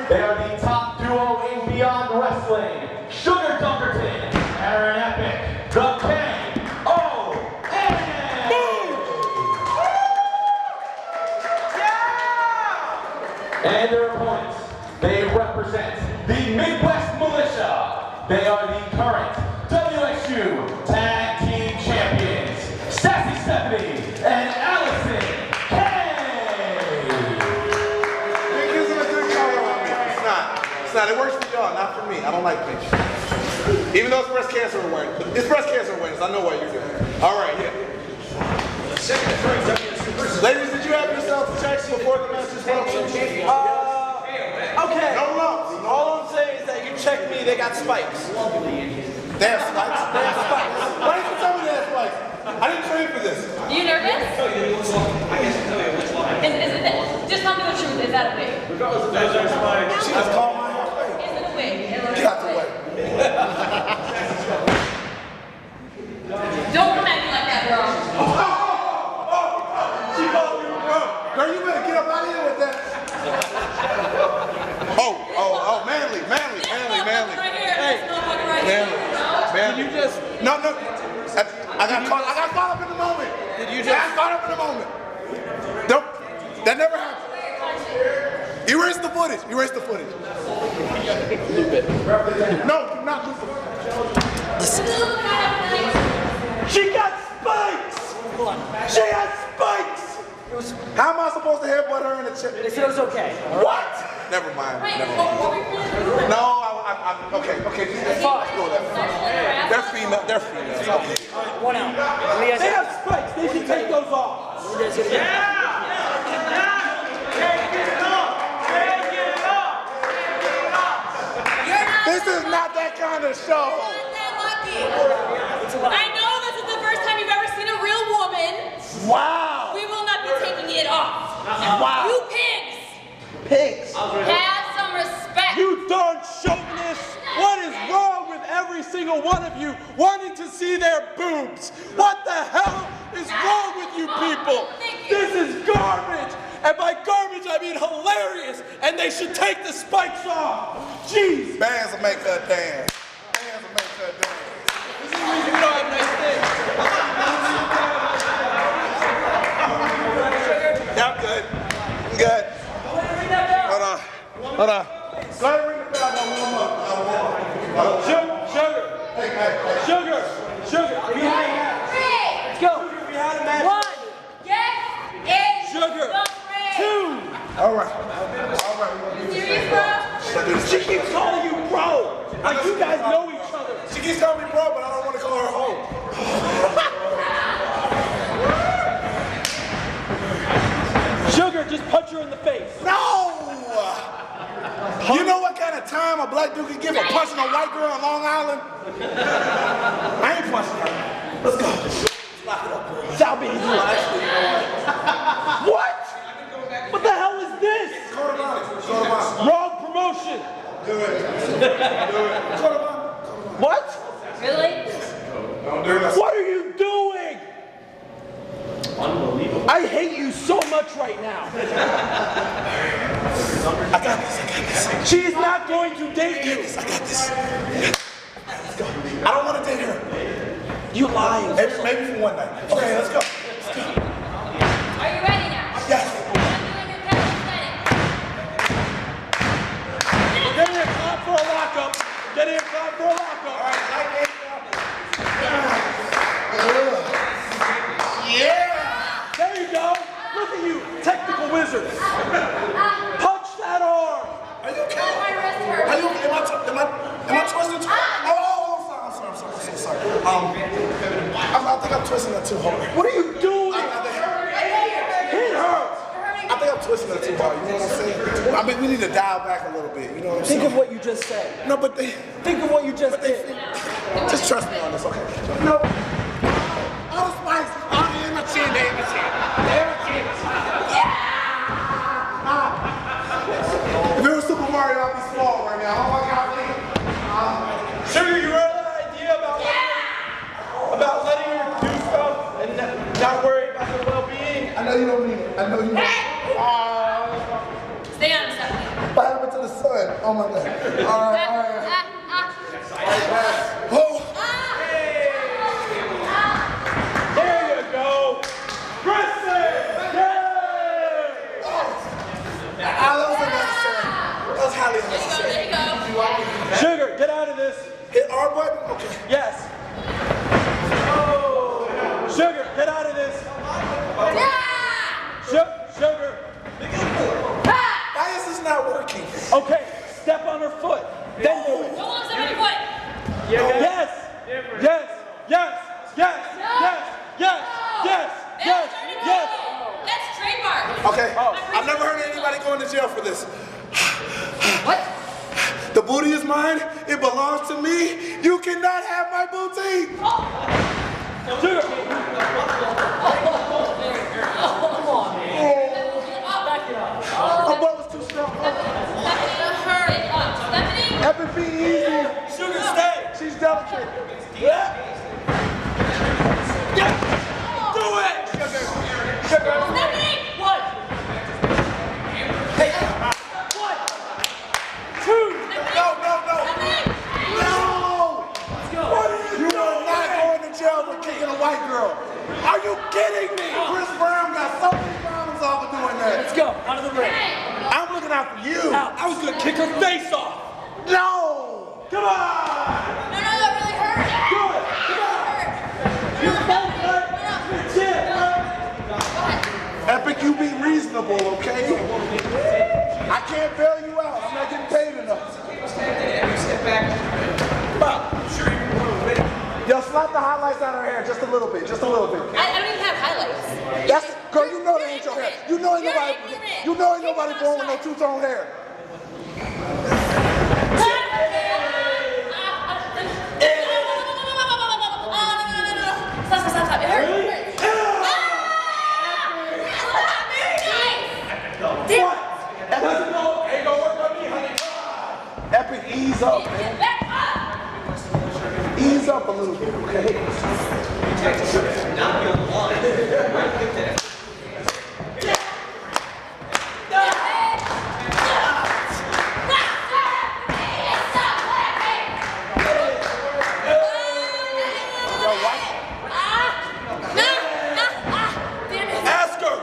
They are the top duo in Beyond Wrestling. Sugar Dunkerton, Aaron Epic, the K.O.N. And their opponents, they represent the Midwest Militia. They are the current WSU Tag Team Champions, Sassy Stephanie and Allison Kay. It's not. It works for y'all, not for me. I don't like pictures. Even though it's breast cancer awareness. It's breast cancer awareness. I know why you're doing it. All right, yeah. Ladies, did you have yourself checked before the match is Okay. No lumps. All I'm saying is that you checked me, they got spikes. They have spikes? They have spikes. Why didn't you tell me they have spikes? I didn't train for this. You nervous? Just tell me the truth. Is that a wig? She just called my hair fake. Is it a wig? Get out the way. Don't come at me like that, bro. She called you bro. Girl, you better get up out of here with that. Manly. Right here. Hey, Manly. Did you just... No. I got caught up in the moment. Did you I got caught up in the moment. Nope. That never happened. Erase the footage. A little bit. No, do not do She got spikes! She has spikes! How am I supposed to headbutt her in the chest? They said it was okay. What? Never mind. No, I'm okay. Just go that way. They're female. Okay. One out. They have spikes. They should take those off. This is not that kind of show. I know this is the first time you've ever seen a real woman. Wow. We will not be taking it off. Wow. You pigs. Pigs. Have some respect. You darn chauvinist! What is wrong with every single one of you wanting to see their boobs? What the hell is wrong with you people? This is garbage! And by garbage I mean hilarious! And they should take the spikes off! Jeez! Bands will make her dance. This is the reason we don't have nice things. Yeah, I'm good. Hold on. Go ahead and ring the bell. I'll warm up. Sugar! Let's go! We had a match. One. Yes. It's Sugar. the 2! All right. You serious, bro? She keeps calling you bro! Like you guys know each other. She keeps calling me bro, but I don't want to call her hoe. Sugar, just punch her in the face. No! You know what kind of time a black dude can give a punching a white girl on Long Island? I ain't punching her. Let's go. Lock it up, girl. Shall be. What? What the hell is this? Go to mine. Wrong promotion. Do it. Go to mine. What? Really? Don't do this. What are you doing? Unbelievable. I hate you so much right now. I got this. She is not going to date you. I got this. Let's go. I don't want to date her. You lying. Maybe for one night. Okay, let's go. Are you ready now? Yes. Get in clap for a lockup. All right, yeah. there you go. Look at you, technical wizard. Punch that arm. Are you okay? My wrist hurts. Am I twisting too hard? Oh, I'm sorry. I think I'm twisting that too hard. What are you doing? Hit her. I think I'm twisting that too hard. You know what I'm saying? I mean, we need to dial back a little bit. You know what I'm saying? Think of what you just said. No, but Think of what you just did. just trust me on this, okay? No. All the spikes. They in my chin. If it was Super Mario, I'd be small right now. Oh my God, Sugar, you heard that idea about letting her do stuff and not worry about her well-being? I know you don't mean it. Stay on, Stephanie. What happened to the sun? Oh my God. All right. Oh. There you go. Wrestling! Yeah! That was unnecessary. That was highly unnecessary. There you go. Sugar, get out of this. Hit R button? Okay. Yes. Sugar, get out of this. Sugar. Why is this not working? Okay, step on her foot. Then do it. Don't lose every foot. Yes. Yes. That's trademark. Okay. I've never heard of anybody going to jail for this. What? The booty is mine. It belongs to me. You cannot have my booty. Sugar. My butt was too strong. Stephanie? Epic be easy. Sugar, stay. She's delicate. Yeah. Do it. Stephanie! What? Hey. 1, 2. No. Stephanie! No! What are you doing? Are not going to jail for kicking a white girl. Are you kidding me? Chris Brown got so many problems off of doing that. Let's go. Out of the ring. I'm looking out for you. I was gonna kick her face off. No! Come on. No, that really hurt. Do it. Come on. You're both hurt. Legit. Epic, you be reasonable, okay? I can't bail you out. I'm not getting paid enough. Yo, slap the highlights out of her hair just a little bit. I don't even have highlights. That's, girl, you know that ain't your hair. You know ain't You're nobody, ignorant. you know ain't nobody born with no two-tone hair. Stop. It hurts. What? That doesn't go. Ain't gonna work on me, honey. Epic, ease up, man. Back up. Ease up a little bit, okay? Ask her.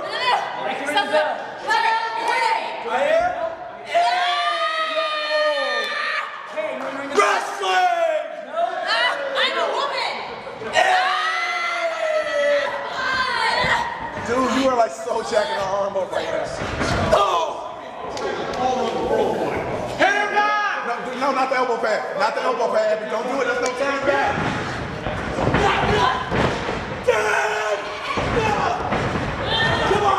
Wrestling. I'm a woman. Dude, you are like so jacking her arm up right now. No, not the elbow pad. Not the elbow pad. Epic. Don't do it. There's no turning back. Come on.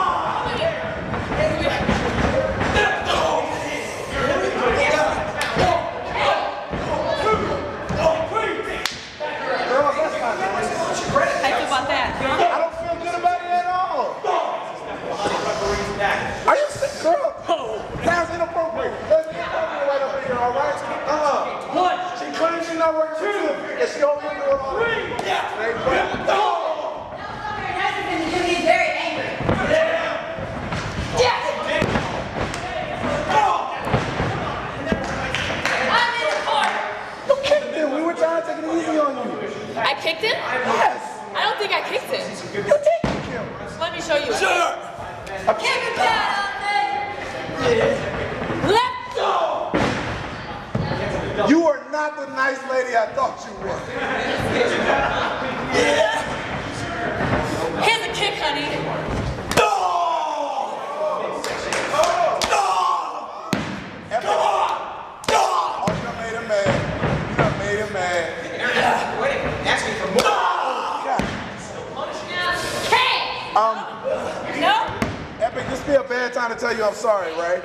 Girl, that's not nice. How you feel about that? I don't feel good about it at all. Are you sick, girl? That's inappropriate. That's inappropriate right up in here, all right? One. She claims she's not working for you, and she over here doing all that. Yeah. Hey, bro. Very angry. Yeah. I'm in the corner. You kicked him. We were trying to take it easy on you. I kicked him? Yes. I don't think I kicked him. You did kick him. Let me show you. Sugar. Kick him down, Left. You are not the nice lady I thought you were. Here's a kick, honey. Oh, you done made him mad. You done made him mad. Hey! No? Epic, this be a bad time to tell you I'm sorry, right?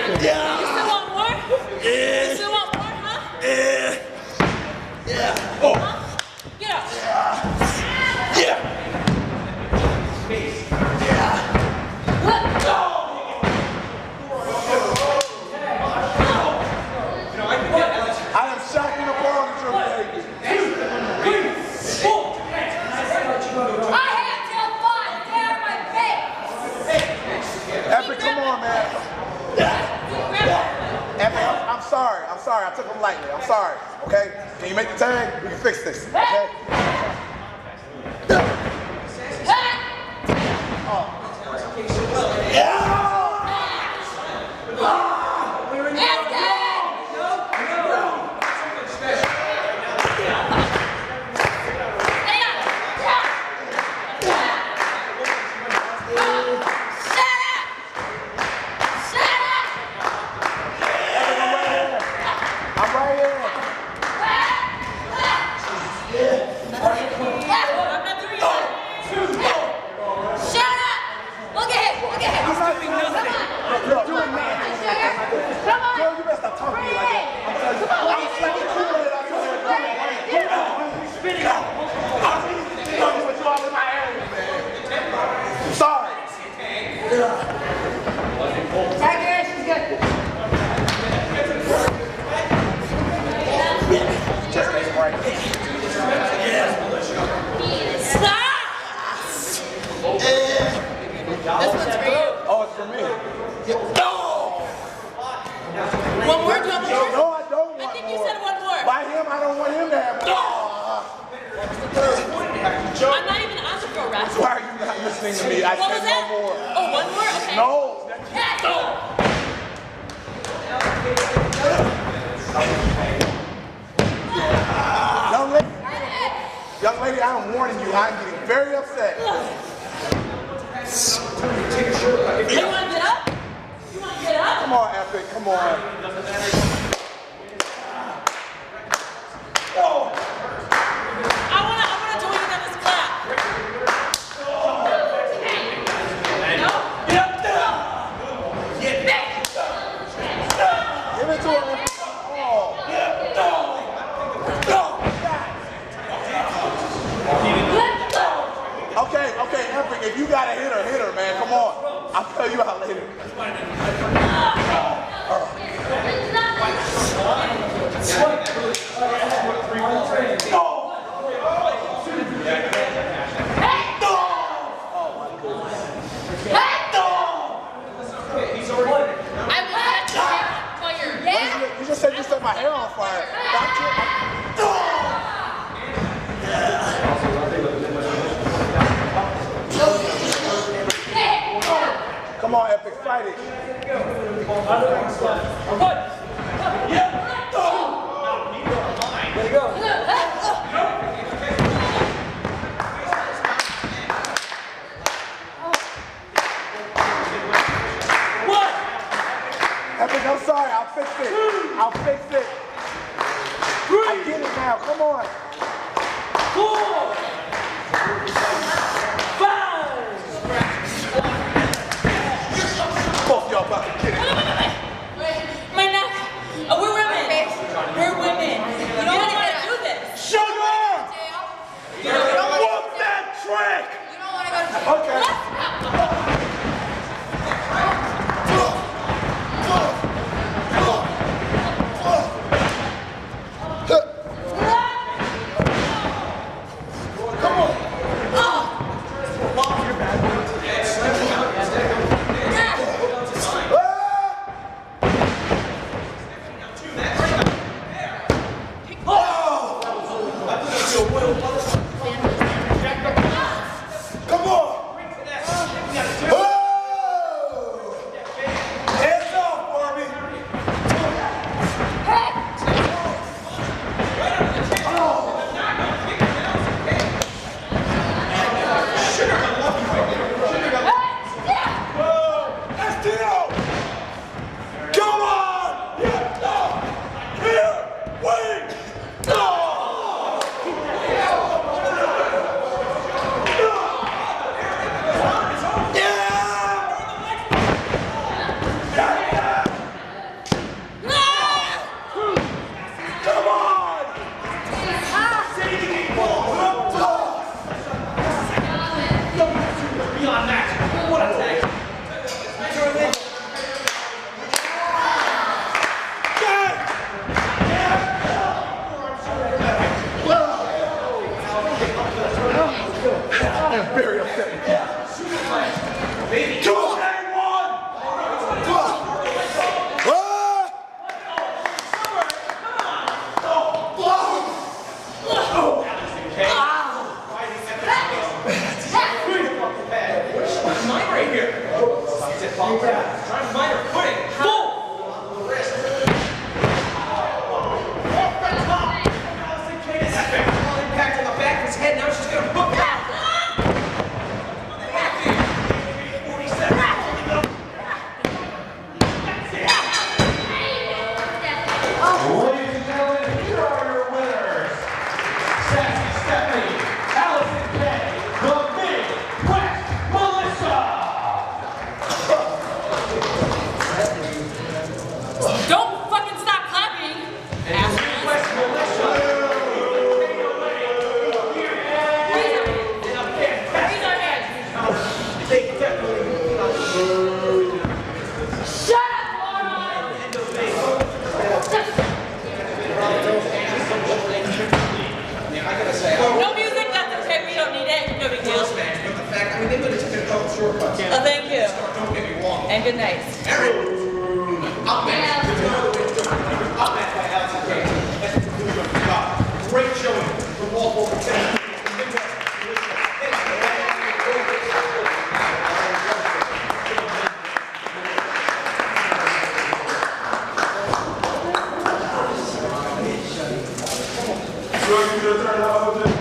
You still want more? You still want more, huh? Huh? Get up. Let go! I am shocked and appalled at your behavior. I have till 5. Stay out of my face. Epic, come on, man. Grab sorry. I took them lightly. I'm sorry. Okay? Can you make the tag? We can fix this. Okay? One more, do you want more? No, I don't want I think more. you said one more. By him, I don't want him to have more. I'm not even asking for a rest. Why are you not listening to me? I What was said that? no more. Oh, one more? Okay. No. Young lady, I'm warning you, I'm getting very upset. You want to get up? You want to get up? Come on, Epic, come on. I wanna join you in this clap. No? Give it to her. Okay, Epic, if you got a hitter, man, come on. I'll tell you out later. You just said you set my hair on fire. Come on, Epic, fight it. Epic, I'm sorry, I'll fix it. I get it now, come on. 4, 5. Both y'all about to get it. Wait. My neck. Oh, we're women. We're women. You don't want to do this. Sugar! Whoop that trick! You don't want to go to Okay. Come on. shortcuts. Oh, thank you. Don't get me wrong. And good night. Great showing from all four contenders. Sure, you just turned out